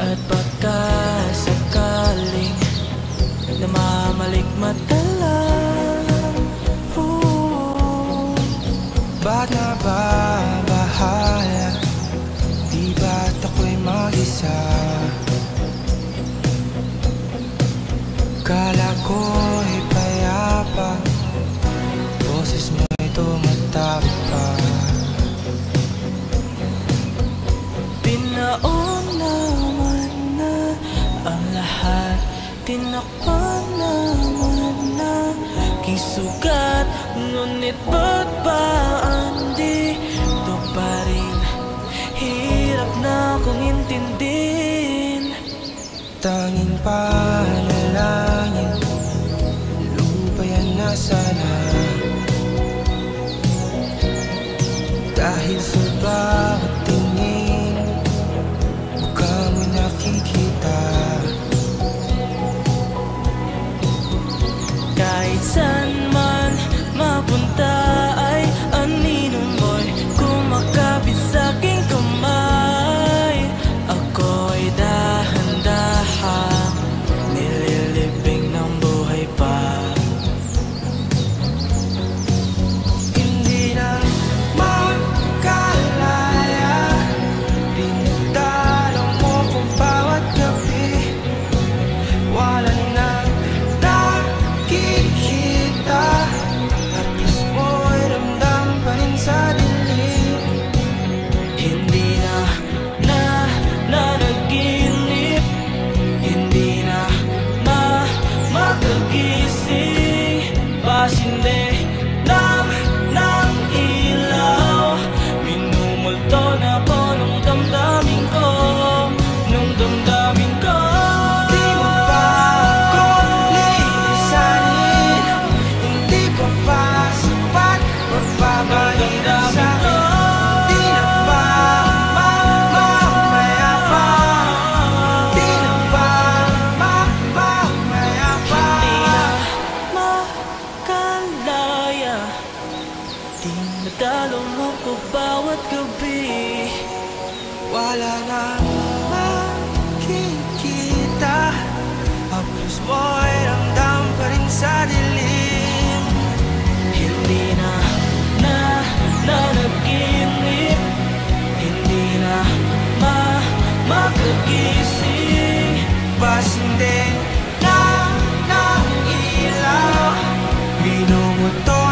At baka sakaling namamalikmata lang. Ba't nababahala? Di ba't ako'y mag-isa? Kala ko'y payapa, boses mo'y tumatapa. Pinaon naman na ang lahat, tinakpan naman na aking sugat. Ngunit ba't ba andito pa rin? Hirap na kong intindihin. Tanging panalangin, lupa yan na sana. Dahil sa bawat tingin, mukha mo'y nakikita. Kahit saan man mapunta ay anino mo'y kumakapit sa aking kamay. Ako'y dahan-dahang nililibing ng buhay pa. Hindi na makalaya, dinadalaw mo kung bawat gabi. Wala nang nakikita, tapos mo'y ramdam pa rin sa dilim. Hindi na nanaginip, hindi na makagising. Pasinde ng ilaw, minumulto na ko nung damdamin ko, nung damdamin ko. Di mo pa ako lilisanin, hindi ko pa sapat magpapahirap sa'kin. Di na ba mamamaya pa? Di na ba mamamaya pa? Hindi na makalaya, dinadalo mo ko bawat gabi. Wala nang makikita, haplos mo'y ramdam pa rin sa dilim. Hindi na nanaginip, hindi na makagising. Pasinde ng ilaw, minumuto